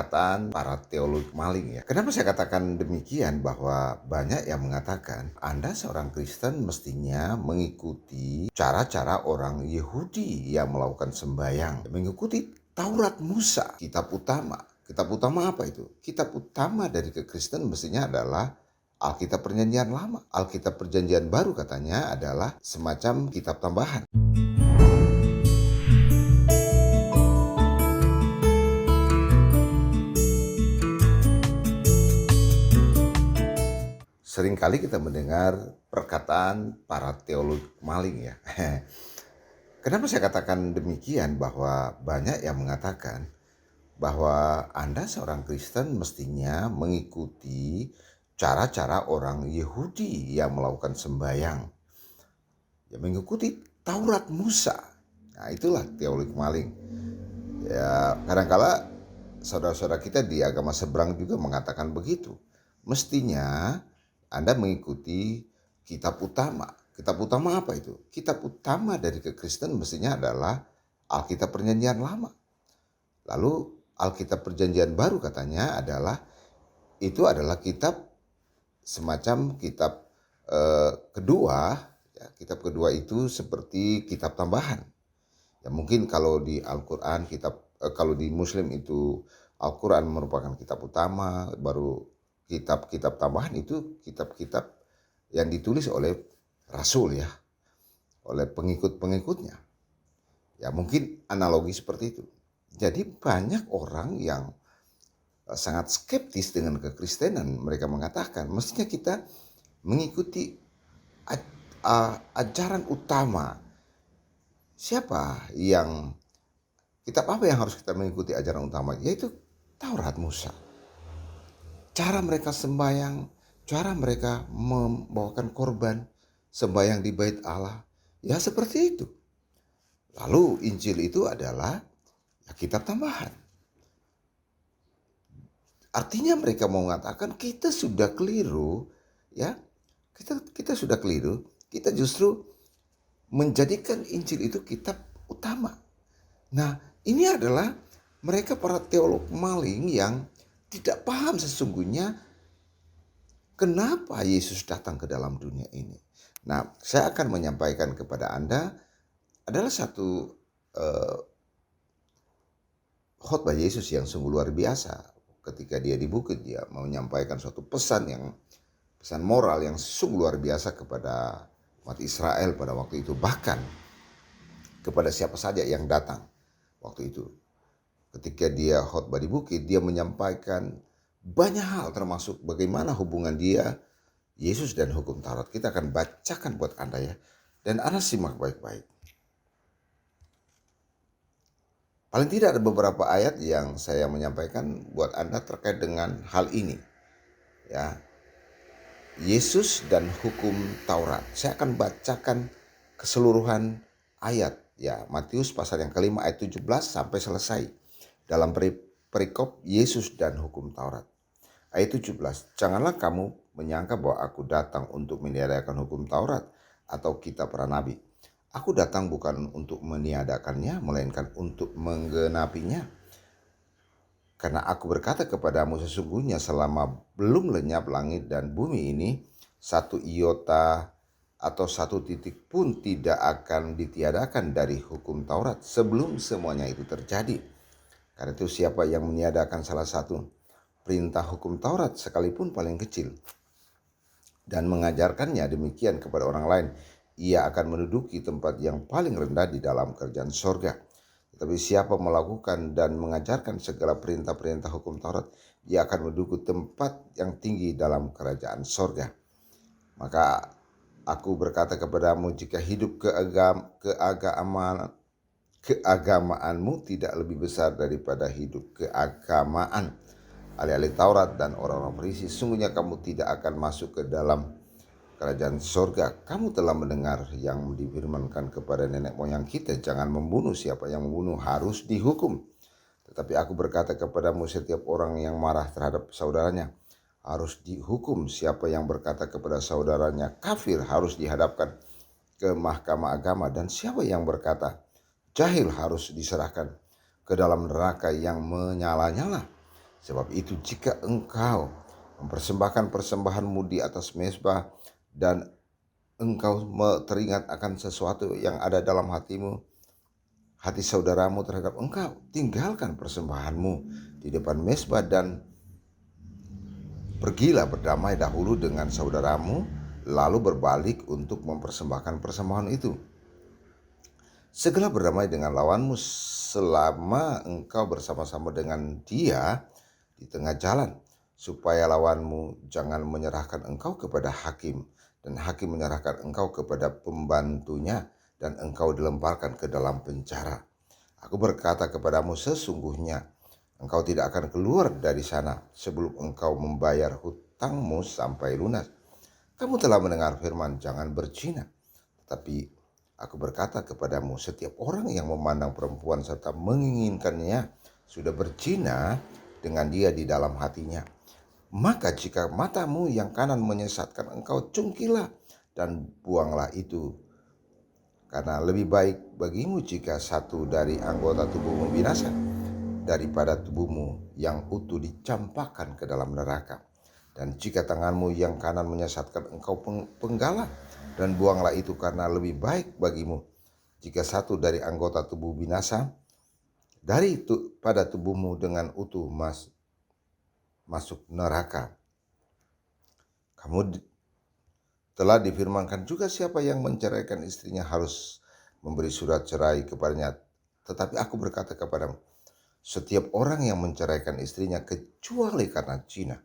perkataan para teolog maling ya. Kenapa saya katakan demikian, bahwa banyak yang mengatakan Anda seorang Kristen mestinya mengikuti cara-cara orang Yahudi yang melakukan sembahyang, mengikuti Taurat Musa, kitab utama. Kitab utama apa itu? Kitab utama dari kekristen mestinya adalah Alkitab Perjanjian Lama. Alkitab Perjanjian Baru katanya adalah semacam kitab tambahan. Seringkali kita mendengar perkataan para teolog maling ya. Kenapa saya katakan demikian, bahwa banyak yang mengatakan bahwa Anda seorang Kristen mestinya mengikuti cara-cara orang Yahudi yang melakukan sembahyang, ya, mengikuti Taurat Musa. Nah, itulah teolog maling. Ya, kadang-kala saudara-saudara kita di agama seberang juga mengatakan begitu. Mestinya Anda mengikuti kitab utama. Kitab utama apa itu? Kitab utama dari kekristen mestinya adalah Alkitab Perjanjian Lama. Lalu Alkitab Perjanjian Baru katanya adalah kitab semacam kitab kedua. Ya, kitab kedua itu seperti kitab tambahan. Ya, mungkin kalau di Al-Quran kalau di Muslim itu Al-Quran merupakan kitab utama, baru kitab-kitab tambahan itu kitab-kitab yang ditulis oleh Rasul ya, oleh pengikut-pengikutnya. Ya, mungkin analogi seperti itu. Jadi banyak orang yang sangat skeptis dengan kekristenan. Mereka mengatakan mestinya kita mengikuti ajaran utama. Siapa yang kitab apa yang harus kita mengikuti ajaran utama? Yaitu Taurat Musa. Cara mereka sembahyang, cara mereka membawakan korban sembahyang di bait Allah, ya seperti itu. Lalu Injil itu adalah ya, kitab tambahan. Artinya mereka mau mengatakan kita sudah keliru, ya. Kita sudah keliru. Kita justru menjadikan Injil itu kitab utama. Nah, ini adalah mereka para teolog maling yang tidak paham sesungguhnya kenapa Yesus datang ke dalam dunia ini. Nah, saya akan menyampaikan kepada Anda adalah satu khotbah Yesus yang sungguh luar biasa. Ketika dia di bukit, dia menyampaikan suatu pesan moral yang sungguh luar biasa kepada umat Israel pada waktu itu, bahkan kepada siapa saja yang datang waktu itu. Ketika dia khotbah di bukit, dia menyampaikan banyak hal, termasuk bagaimana hubungan dia, Yesus dan hukum Taurat. Kita akan bacakan buat Anda ya, dan Anda simak baik-baik. Paling tidak ada beberapa ayat yang saya menyampaikan buat Anda terkait dengan hal ini. Ya, Yesus dan hukum Taurat. Saya akan bacakan keseluruhan ayat. Ya, Matius pasal yang kelima ayat 17 sampai selesai. Dalam perikop Yesus dan hukum Taurat. Ayat 17, janganlah kamu menyangka bahwa aku datang untuk meniadakan hukum Taurat atau kitab para nabi. Aku datang bukan untuk meniadakannya, melainkan untuk menggenapinya. Karena aku berkata kepadamu, sesungguhnya selama belum lenyap langit dan bumi ini, satu iota atau satu titik pun tidak akan ditiadakan dari hukum Taurat sebelum semuanya itu terjadi. Karena itu siapa yang meniadakan salah satu perintah hukum Taurat sekalipun paling kecil dan mengajarkannya demikian kepada orang lain, ia akan menduduki tempat yang paling rendah di dalam kerajaan sorga. Tetapi siapa melakukan dan mengajarkan segala perintah-perintah hukum Taurat, ia akan menduduki tempat yang tinggi dalam kerajaan sorga. Maka aku berkata kepadamu, jika hidup keagamaanmu tidak lebih besar daripada hidup keagamaan ahli-ahli Taurat dan orang-orang Farisi, sungguhnya kamu tidak akan masuk ke dalam kerajaan sorga. Kamu telah mendengar yang difirmankan kepada nenek moyang kita, jangan membunuh, siapa yang membunuh harus dihukum. Tetapi aku berkata kepadamu, setiap orang yang marah terhadap saudaranya harus dihukum. Siapa yang berkata kepada saudaranya kafir harus dihadapkan ke mahkamah agama, dan siapa yang berkata jahil harus diserahkan ke dalam neraka yang menyala-nyala. Sebab itu jika engkau mempersembahkan persembahanmu di atas mezbah dan engkau teringat akan sesuatu yang ada dalam hatimu, hati saudaramu terhadap engkau, tinggalkan persembahanmu di depan mezbah dan pergilah berdamai dahulu dengan saudaramu, lalu berbalik untuk mempersembahkan persembahan itu. Segera berdamai dengan lawanmu selama engkau bersama-sama dengan dia di tengah jalan, supaya lawanmu jangan menyerahkan engkau kepada hakim, dan hakim menyerahkan engkau kepada pembantunya, dan engkau dilemparkan ke dalam penjara. Aku berkata kepadamu, sesungguhnya engkau tidak akan keluar dari sana sebelum engkau membayar hutangmu sampai lunas. Kamu telah mendengar firman, jangan berzina. Tetapi aku berkata kepadamu, setiap orang yang memandang perempuan serta menginginkannya sudah berzina dengan dia di dalam hatinya. Maka jika matamu yang kanan menyesatkan engkau, cungkilah dan buanglah itu. Karena lebih baik bagimu jika satu dari anggota tubuhmu binasa, daripada tubuhmu yang utuh dicampakkan ke dalam neraka. Dan jika tanganmu yang kanan menyesatkan engkau, penggalah dan buanglah itu, karena lebih baik bagimu jika satu dari anggota tubuh binasa pada tubuhmu dengan utuh masuk neraka. Kamu telah difirmankan juga, siapa yang menceraikan istrinya harus memberi surat cerai kepadanya. Tetapi aku berkata kepadamu, setiap orang yang menceraikan istrinya kecuali karena zina,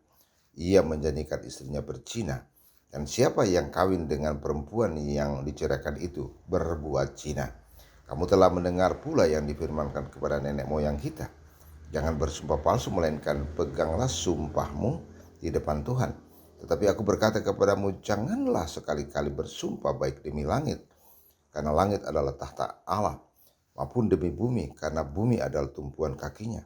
ia menjadikan istrinya berzina. Dan siapa yang kawin dengan perempuan yang diceraikan itu berbuat zina. Kamu telah mendengar pula yang difirmankan kepada nenek moyang kita, jangan bersumpah palsu, melainkan peganglah sumpahmu di depan Tuhan. Tetapi aku berkata kepadamu, janganlah sekali-kali bersumpah baik demi langit, karena langit adalah tahta Allah, maupun demi bumi, karena bumi adalah tumpuan kakinya,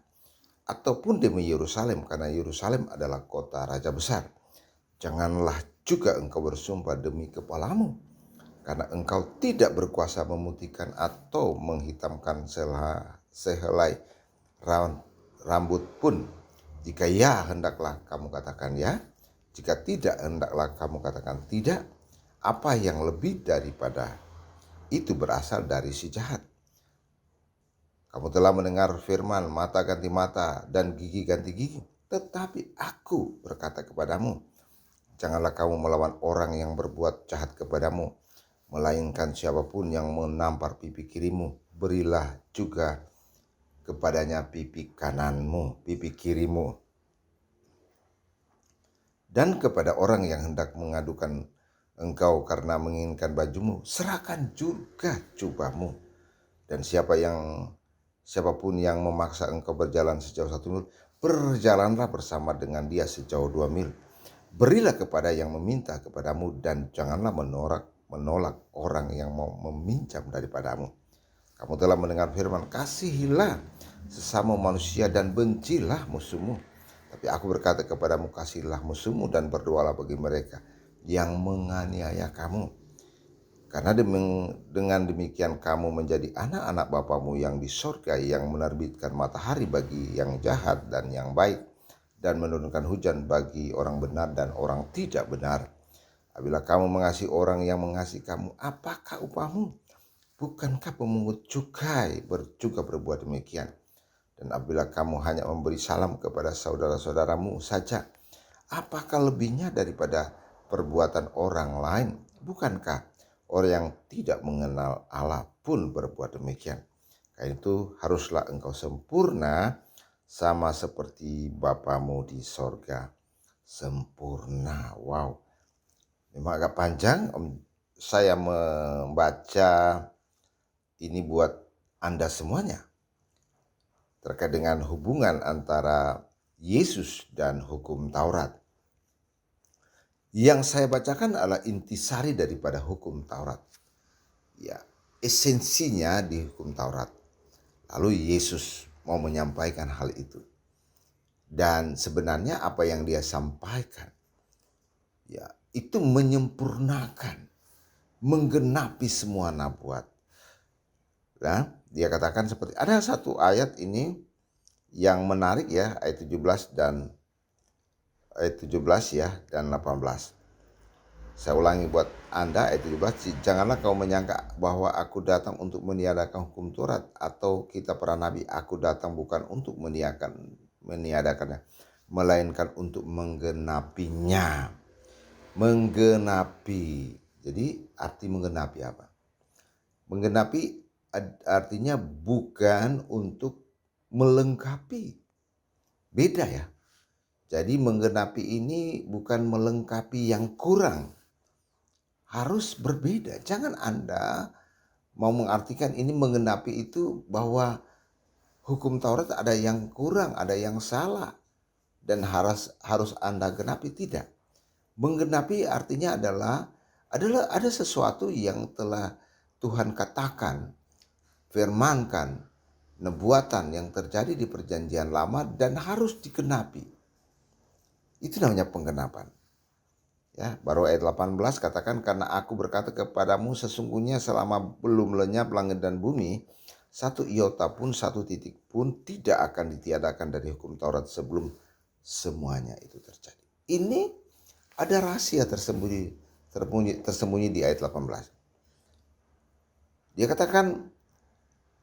ataupun demi Yerusalem, karena Yerusalem adalah kota raja besar. Janganlah juga engkau bersumpah demi kepalamu, karena engkau tidak berkuasa memutihkan atau menghitamkan sehelai rambut pun. Jika ya, hendaklah kamu katakan ya. Jika tidak, hendaklah kamu katakan tidak. Apa yang lebih daripada itu berasal dari si jahat. Kamu telah mendengar firman, mata ganti mata dan gigi ganti gigi. Tetapi aku berkata kepadamu, janganlah kamu melawan orang yang berbuat jahat kepadamu, melainkan siapapun yang menampar pipi kirimu, berilah juga kepadanya pipi kananmu, pipi kirimu. Dan kepada orang yang hendak mengadukan engkau karena menginginkan bajumu, serahkan juga jubahmu. Dan siapapun yang memaksa engkau berjalan sejauh 1 mil, berjalanlah bersama dengan dia sejauh 2 mil. Berilah kepada yang meminta kepadamu, dan janganlah menolak orang yang mau meminjam daripadamu. Kamu telah mendengar firman, kasihilah sesama manusia dan bencilah musuhmu. Tapi aku berkata kepadamu, kasihilah musuhmu dan berdoalah bagi mereka yang menganiaya kamu. Karena dengan demikian kamu menjadi anak-anak Bapamu yang di sorga, yang menerbitkan matahari bagi yang jahat dan yang baik, dan menurunkan hujan bagi orang benar dan orang tidak benar. Apabila kamu mengasihi orang yang mengasihi kamu, apakah upahmu? Bukankah pemungut cukai juga berbuat demikian? Dan apabila kamu hanya memberi salam kepada saudara-saudaramu saja, apakah lebihnya daripada perbuatan orang lain? Bukankah orang yang tidak mengenal Allah pun berbuat demikian? Karena itu haruslah engkau sempurna, sama seperti Bapamu di sorga sempurna. Wow, memang agak panjang. Saya membaca ini buat Anda semuanya, terkait dengan hubungan antara Yesus dan hukum Taurat. Yang saya bacakan adalah intisari daripada hukum Taurat. Ya, esensinya di hukum Taurat. Lalu Yesus mau menyampaikan hal itu. Dan sebenarnya apa yang dia sampaikan, ya, itu menyempurnakan, menggenapi semua nubuat. Nah, dia katakan seperti, ada satu ayat ini Yang menarik ya ayat 17 ya dan 18. Saya ulangi buat Anda ayat 17, janganlah kau menyangka bahwa aku datang untuk meniadakan hukum Taurat atau kitab para nabi. Aku datang bukan untuk meniadakannya, melainkan untuk menggenapinya. Menggenapi. Jadi arti menggenapi apa? Menggenapi artinya bukan untuk melengkapi. Beda ya. Jadi menggenapi ini bukan melengkapi yang kurang. Harus berbeda. Jangan Anda mau mengartikan ini menggenapi itu bahwa hukum Taurat ada yang kurang, ada yang salah dan harus Anda genapi. Tidak. Menggenapi artinya adalah ada sesuatu yang telah Tuhan katakan, firmankan, nubuatan yang terjadi di perjanjian lama dan harus digenapi. Itu namanya penggenapan. Ya, baru ayat 18 katakan, karena aku berkata kepadamu sesungguhnya selama belum lenyap langit dan bumi, satu iota pun, satu titik pun tidak akan ditiadakan dari hukum Taurat sebelum semuanya itu terjadi. Ini ada rahasia tersembunyi di ayat 18. Dia katakan,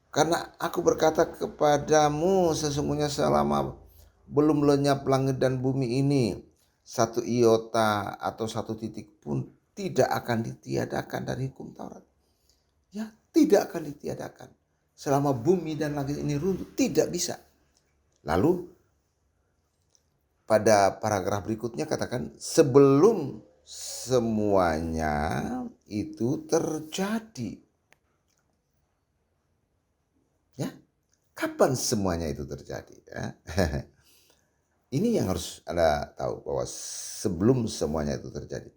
karena aku berkata kepadamu sesungguhnya selama belum lenyap langit dan bumi ini, satu iota atau satu titik pun tidak akan ditiadakan dari hukum Taurat. Ya, tidak akan ditiadakan. Selama bumi dan langit ini runtuh, tidak bisa. Lalu pada paragraf berikutnya katakan, sebelum semuanya itu terjadi. Ya, kapan semuanya itu terjadi? Ya? Ini yang harus Anda tahu, bahwa sebelum semuanya itu terjadi,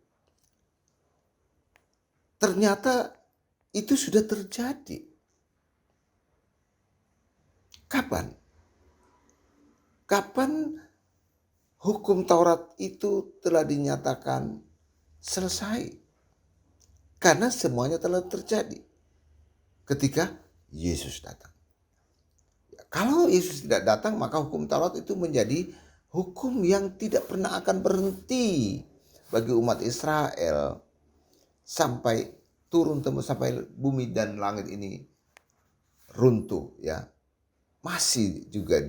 ternyata itu sudah terjadi. Kapan? Kapan hukum Taurat itu telah dinyatakan selesai? Karena semuanya telah terjadi ketika Yesus datang. Kalau Yesus tidak datang, maka hukum Taurat itu menjadi hukum yang tidak pernah akan berhenti bagi umat Israel sampai turun tembus, sampai bumi dan langit ini runtuh, ya, masih juga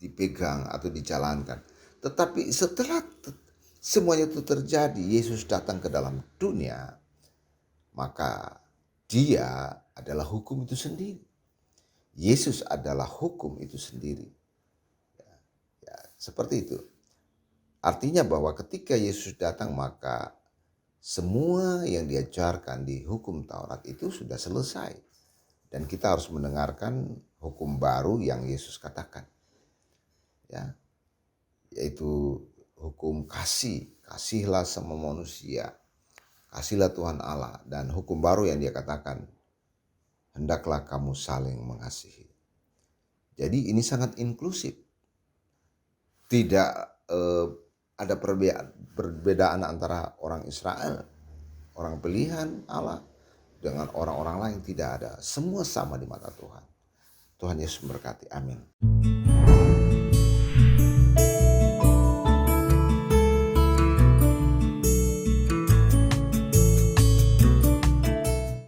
dipegang atau dijalankan. Tetapi setelah semuanya itu terjadi, Yesus datang ke dalam dunia, maka dia adalah hukum itu sendiri. Yesus adalah hukum itu sendiri. Ya, seperti itu. Artinya bahwa ketika Yesus datang, maka semua yang diajarkan di hukum Taurat itu sudah selesai. Dan kita harus mendengarkan hukum baru yang Yesus katakan. Ya, yaitu hukum kasih. Kasihlah sama manusia. Kasihlah Tuhan Allah. Dan hukum baru yang dia katakan, hendaklah kamu saling mengasihi. Jadi ini sangat inklusif. Tidak ada perbedaan antara orang Israel, orang pilihan Allah, dengan orang-orang lain. Tidak ada. Semua sama di mata Tuhan. Tuhan Yesus memberkati. Amin.